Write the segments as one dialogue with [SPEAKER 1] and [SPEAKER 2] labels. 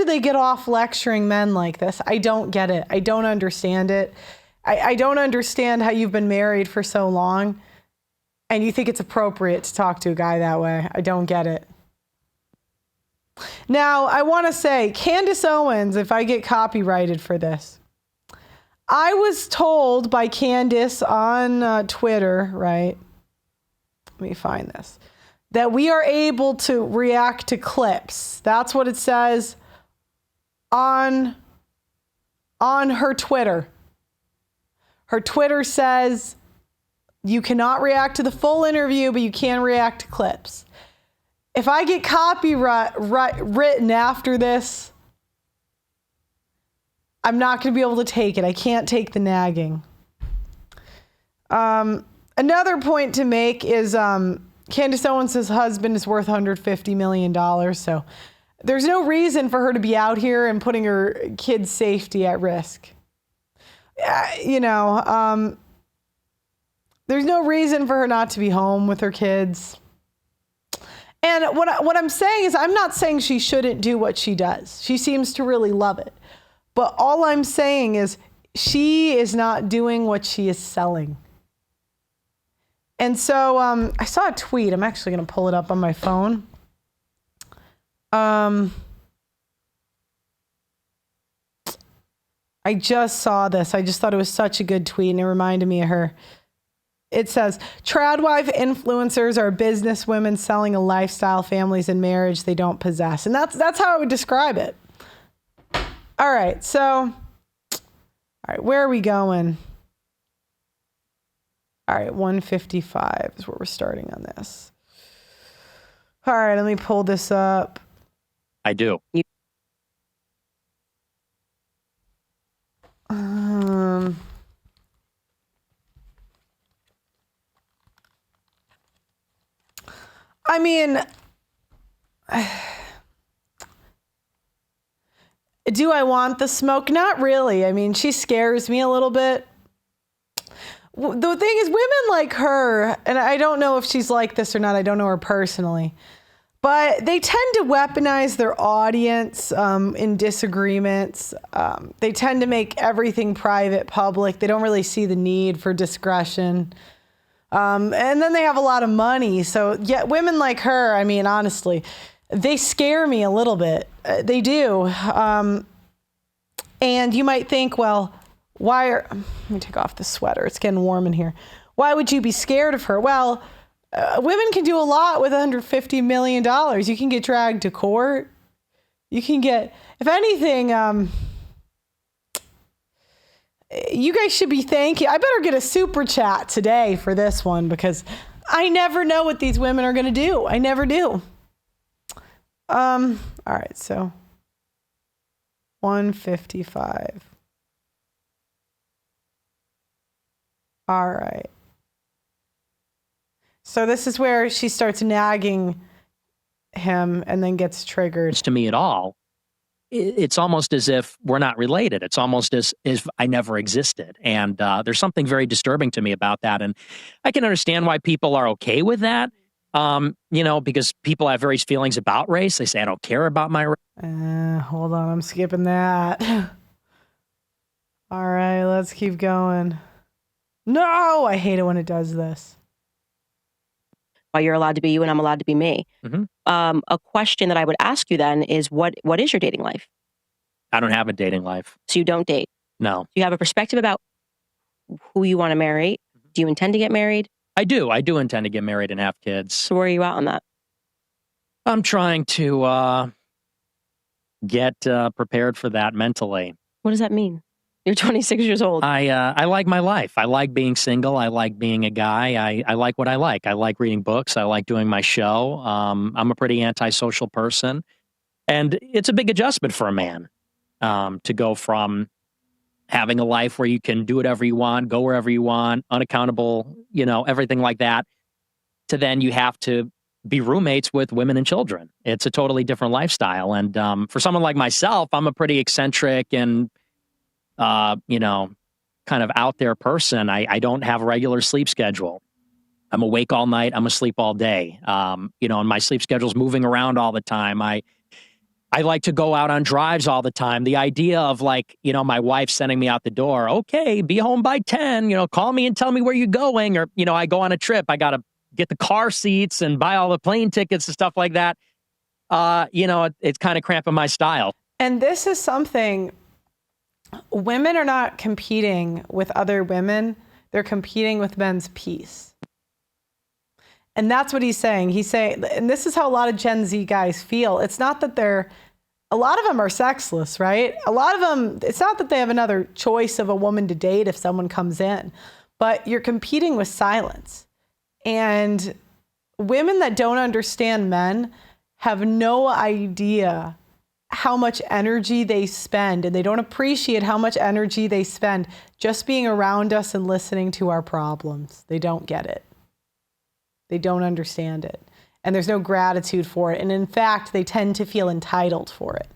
[SPEAKER 1] do they get off lecturing men like this? I don't get it. I don't understand it. I don't understand how you've been married for so long and you think it's appropriate to talk to a guy that way. I don't get it. Now, I want to say, Candace Owens, if I get copyrighted for this, I was told by Candace on Twitter, right? Let me find this. That we are able to react to clips. That's what it says on her Twitter. Her Twitter says you cannot react to the full interview, but you can react to clips. If I get copyright written after this, I'm not going to be able to take it. I can't take the nagging. Another point to make is Candace Owens' husband is worth $150 million. So there's no reason for her to be out here and putting her kids' safety at risk. There's no reason for her not to be home with her kids. And what I'm saying is, I'm not saying she shouldn't do what she does. She seems to really love it. But all I'm saying is she is not doing what she is selling. And so I saw a tweet. I'm actually going to pull it up on my phone. I just saw this. I just thought it was such a good tweet, and it reminded me of her. It says, tradwife influencers are business women selling a lifestyle, families, and marriage they don't possess. And that's how I would describe it. All right, where are we going? All right, 155 is where we're starting on this. All right, let me pull this up.
[SPEAKER 2] I do.
[SPEAKER 1] I mean, do I want the smoke? Not really. I mean, she scares me a little bit. The thing is, women like her, and I don't know if she's like this or not, I don't know her personally, but they tend to weaponize their audience in disagreements. They tend to make everything private public. They don't really see the need for discretion. And then they have a lot of money. So yeah, women like her, I mean, honestly, they scare me a little bit. They do. And you might think, well, let me take off the sweater. It's getting warm in here. Why would you be scared of her? Well, women can do a lot with $150 million. You can get dragged to court. You can get, if anything, you guys should be thanking. I better get a super chat today for this one because I never know what these women are going to do. I never do. All right, so 155. All right. So this is where she starts nagging him and then gets triggered.
[SPEAKER 2] To me at all, it's almost as if we're not related. It's almost as if I never existed. And there's something very disturbing to me about that. And I can understand why people are okay with that, because people have various feelings about race. They say, I don't care about my race.
[SPEAKER 1] Hold on, I'm skipping that. All right, let's keep going. No, I hate it when it does this.
[SPEAKER 3] Why you're allowed to be you and I'm allowed to be me.
[SPEAKER 2] Mm-hmm.
[SPEAKER 3] A question that I would ask you then is, what is your dating life?
[SPEAKER 2] I don't have a dating life.
[SPEAKER 3] So you don't date?
[SPEAKER 2] No.
[SPEAKER 3] Do you have a perspective about who you want to marry? Do you intend to get married?
[SPEAKER 2] I do. I do intend to get married and have kids.
[SPEAKER 3] So where are you at on that?
[SPEAKER 2] I'm trying to get prepared for that mentally.
[SPEAKER 3] What does that mean? You're 26 years old.
[SPEAKER 2] I like my life. I like being single. I like being a guy. I like what I like. I like reading books. I like doing my show. I'm a pretty antisocial person. And it's a big adjustment for a man to go from having a life where you can do whatever you want, go wherever you want, unaccountable, everything like that, to then you have to be roommates with women and children. It's a totally different lifestyle. And for someone like myself, I'm a pretty eccentric and kind of out there person. I don't have a regular sleep schedule. I'm awake all night. I'm asleep all day. And my sleep schedule's moving around all the time. I I like to go out on drives all the time. The idea of like, my wife sending me out the door, okay, be home by 10, call me and tell me where you're going. Or, I go on a trip, I got to get the car seats and buy all the plane tickets and stuff like that. It's kind of cramping my style.
[SPEAKER 1] And this is something, women are not competing with other women. They're competing with men's peace. And that's what he's saying. He's saying, and this is how a lot of Gen Z guys feel. It's not that a lot of them are sexless, right? A lot of them, it's not that they have another choice of a woman to date if someone comes in, but you're competing with silence. And women that don't understand men have no idea how much energy they spend, and they don't appreciate how much energy they spend just being around us and listening to our problems. They don't get it. They don't understand it. And there's no gratitude for it. And in fact, they tend to feel entitled for it,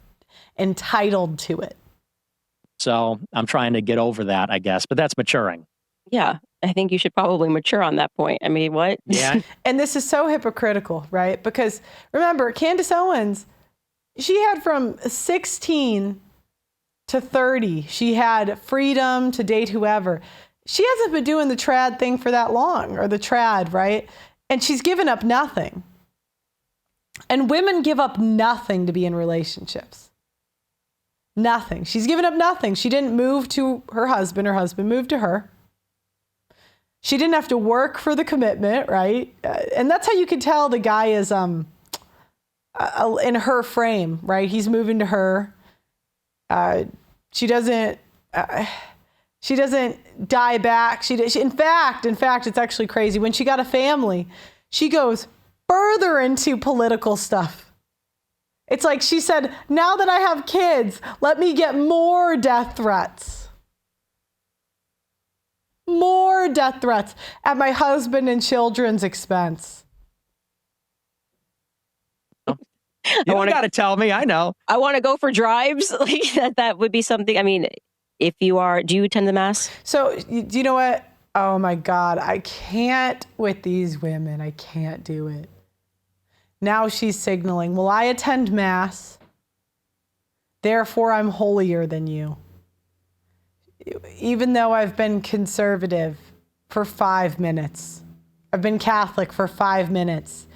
[SPEAKER 1] entitled to it.
[SPEAKER 2] So I'm trying to get over that, I guess, but that's maturing.
[SPEAKER 3] Yeah, I think you should probably mature on that point. I mean, what?
[SPEAKER 2] Yeah.
[SPEAKER 1] And this is so hypocritical, right? Because remember, Candace Owens, she had from 16 to 30, she had freedom to date whoever. She hasn't been doing the trad thing for that long, or the trad, right? And she's given up nothing. And women give up nothing to be in relationships. Nothing. She's given up nothing. She didn't move to her husband. Her husband moved to her. She didn't have to work for the commitment, right? And that's how you can tell the guy is in her frame, right? He's moving to her. She doesn't die back. In fact, it's actually crazy. When she got a family, she goes further into political stuff. It's like she said, now that I have kids, let me get more death threats. More death threats at my husband and children's expense.
[SPEAKER 2] You got to tell me. I know.
[SPEAKER 3] I want to go for drives. Like that would be something. I mean, if you are, do you attend the mass?
[SPEAKER 1] So, do you know what? Oh my God, I can't with these women. I can't do it. Now she's signaling, well, I attend mass, therefore I'm holier than you. Even though I've been conservative for 5 minutes, I've been Catholic for 5 minutes,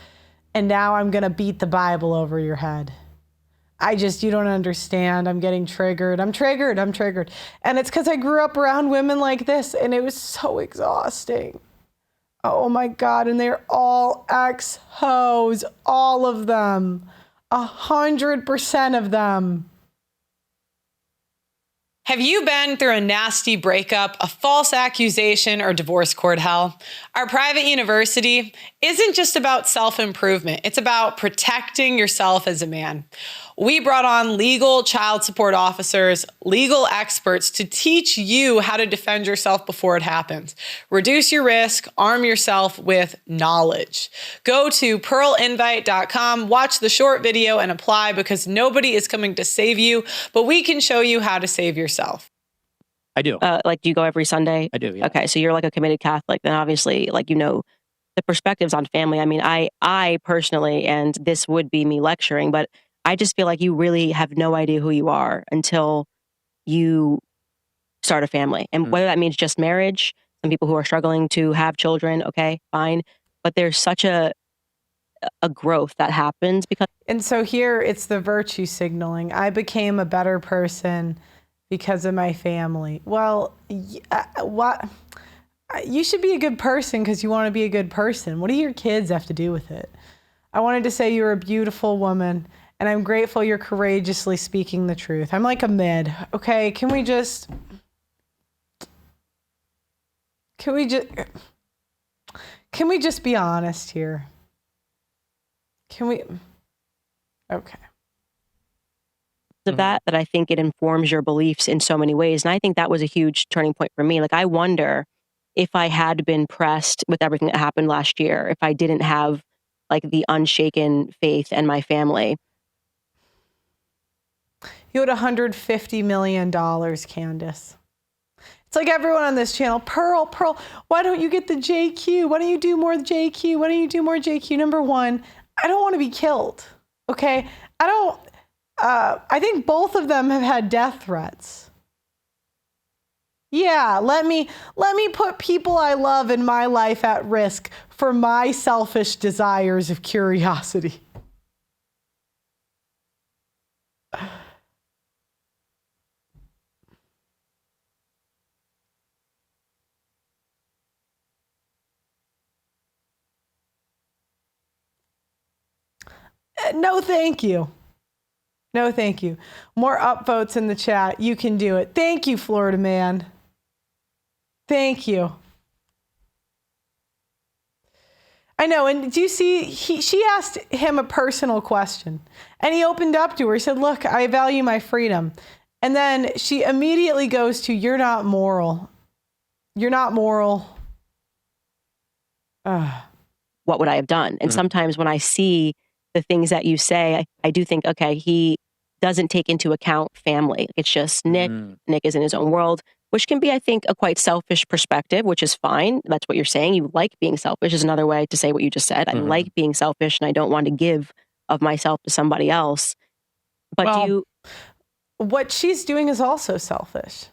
[SPEAKER 1] and now I'm going to beat the Bible over your head. You don't understand. I'm getting triggered. I'm triggered. And it's because I grew up around women like this, and it was so exhausting. Oh my God. And they're all ex-hoes, all of them, 100% of them. Have you been through a nasty breakup, a false accusation, or divorce court hell? Our private university isn't just about self-improvement. It's about protecting yourself as a man. We brought on legal child support officers, legal experts to teach you how to defend yourself before it happens. Reduce your risk, arm yourself with knowledge. Go to pearlinvite.com, watch the short video, and apply, because nobody is coming to save you, but we can show you how to save yourself.
[SPEAKER 2] I do.
[SPEAKER 3] Do you go every Sunday?
[SPEAKER 2] I do, yeah.
[SPEAKER 3] Okay, so you're like a committed Catholic. Then obviously, the perspectives on family. I mean, I personally, and this would be me lecturing, but I just feel like you really have no idea who you are until you start a family. And whether that means just marriage, some people who are struggling to have children, okay, fine. But there's such a growth that happens because.
[SPEAKER 1] And so here it's the virtue signaling. I became a better person because of my family. Well, what? You should be a good person because you want to be a good person. What do your kids have to do with it? I wanted to say you're a beautiful woman, and I'm grateful you're courageously speaking the truth. I'm like a mid, okay? Can we just be honest here? Okay.
[SPEAKER 3] Of that I think it informs your beliefs in so many ways. And I think that was a huge turning point for me. Like, I wonder if I had been pressed with everything that happened last year, if I didn't have like the unshaken faith and my family.
[SPEAKER 1] You had $150 million, Candace. It's like everyone on this channel, Pearl, why don't you get the JQ? Why don't you do more JQ? Why don't you do more JQ? Number one, I don't want to be killed, okay? I think both of them have had death threats. Yeah, let me put people I love in my life at risk for my selfish desires of curiosity. No, thank you. No, thank you. More upvotes in the chat. You can do it. Thank you, Florida man. Thank you. I know. And do you see, she asked him a personal question and he opened up to her. He said, look, I value my freedom. And then she immediately goes to, you're not moral. You're not moral.
[SPEAKER 3] What would I have done? And sometimes when I see the things that you say, I do think, okay, he doesn't take into account family. It's just Nick. Nick is in his own world, which can be, I think, a quite selfish perspective, which is fine. That's what you're saying. You like being selfish is another way to say what you just said. I like being selfish and I don't want to give of myself to somebody else. But
[SPEAKER 1] what she's doing is also selfish.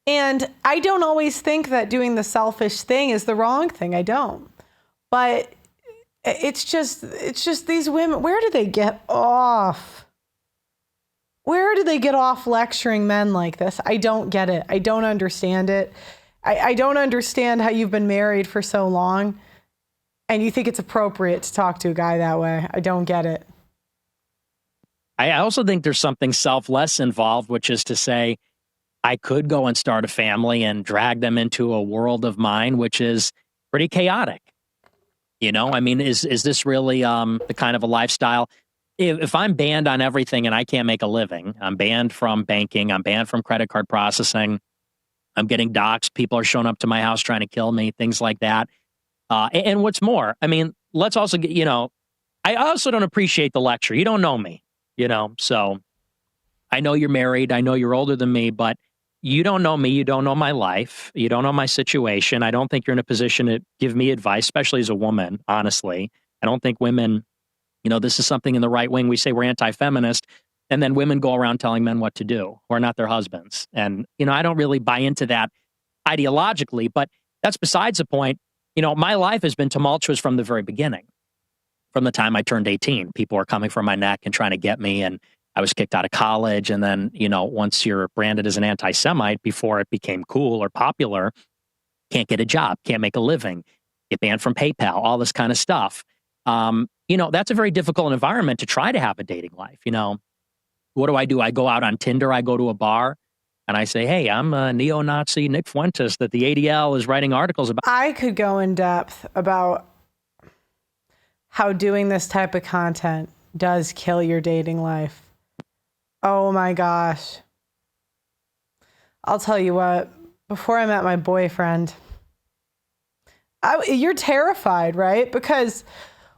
[SPEAKER 1] And I don't always think that doing the selfish thing is the wrong thing. I don't. But it's just these women, where do they get off? Where do they get off lecturing men like this? I don't get it. I don't understand it. I don't understand how you've been married for so long and you think it's appropriate to talk to a guy that way. I don't get it.
[SPEAKER 2] I also think there's something selfless involved, which is to say, I could go and start a family and drag them into a world of mine, which is pretty chaotic. You know, I mean, is this really the kind of a lifestyle? If I'm banned on everything and I can't make a living, I'm banned from banking, I'm banned from credit card processing, I'm getting doxxed, people are showing up to my house trying to kill me, things like that. And what's more, I mean, let's also get, I also don't appreciate the lecture. You don't know me, so I know you're married. I know you're older than me, but you don't know me. You don't know my life. You don't know my situation. I don't think you're in a position to give me advice, especially as a woman, honestly. I don't think women, this is something in the right wing. We say we're anti-feminist, and then women go around telling men what to do who are not their husbands. And, I don't really buy into that ideologically, but that's besides the point. My life has been tumultuous from the very beginning. From the time I turned 18, people were coming for my neck and trying to get me, and I was kicked out of college. And then, once you're branded as an anti-Semite, before it became cool or popular, can't get a job, can't make a living, get banned from PayPal, all this kind of stuff. That's a very difficult environment to try to have a dating life. What do? I go out on Tinder, I go to a bar, and I say, hey, I'm a neo-Nazi Nick Fuentes that the ADL is writing articles about.
[SPEAKER 1] I could go in depth about how doing this type of content does kill your dating life. Oh my gosh. I'll tell you what, before I met my boyfriend, you're terrified, right? Because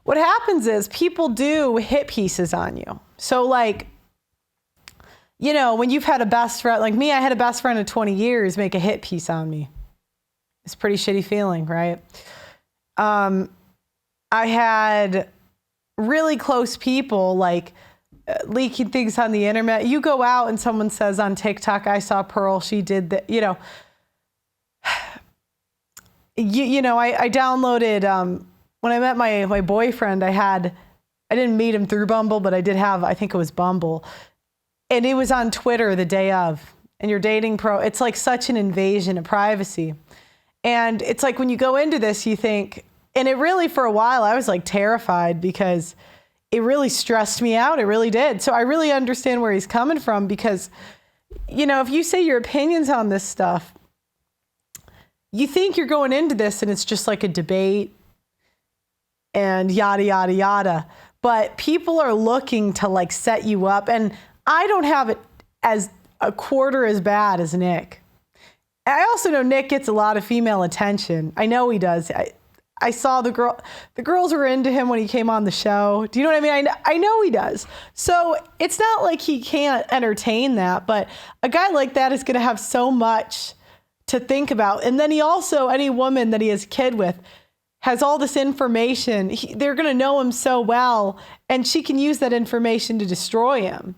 [SPEAKER 1] what happens is people do hit pieces on you. So when you've had a best friend, like me, I had a best friend of 20 years make a hit piece on me. It's a pretty shitty feeling, right? I had really close people leaking things on the internet. You go out and someone says on TikTok, I saw Pearl, she did that, I downloaded, when I met my boyfriend, I didn't meet him through Bumble, but I did have, I think it was Bumble. And it was on Twitter the day of, and you're dating it's like such an invasion of privacy. And it's like when you go into this, you think, and it really, for a while, I was terrified because it really stressed me out. It really did. So I really understand where he's coming from because, if you say your opinions on this stuff, you think you're going into this and it's just like a debate and yada, yada, yada. But people are looking to set you up. And I don't have it as a quarter as bad as Nick. I also know Nick gets a lot of female attention. I know he does. I saw the girls were into him when he came on the show. Do you know what I mean? I know he does. So it's not like he can't entertain that, but a guy like that is going to have so much to think about. And then he also, any woman that he has a kid with, has all this information. They're going to know him so well, and she can use that information to destroy him.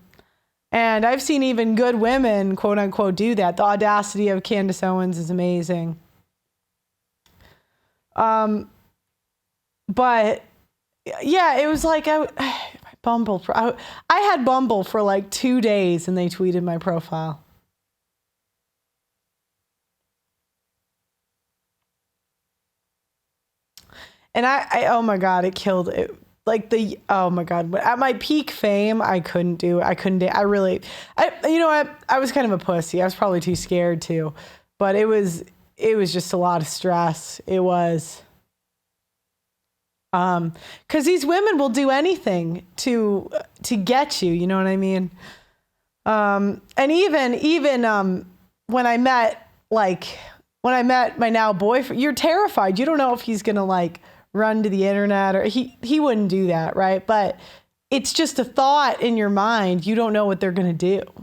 [SPEAKER 1] And I've seen even good women, quote unquote, do that. The audacity of Candace Owens is amazing. But yeah, it was like Bumble. I had Bumble for like 2 days, and they tweeted my profile. And I oh my God, it killed it. Like oh my God, at my peak fame, I couldn't do it. I was kind of a pussy. I was probably too scared too, but it was just a lot of stress. It was, cause these women will do anything to get you, you know what I mean? And even when I met my now boyfriend, you're terrified. You don't know if he's going to like run to the internet, or he wouldn't do that, right? But it's just a thought in your mind. You don't know what they're going to do.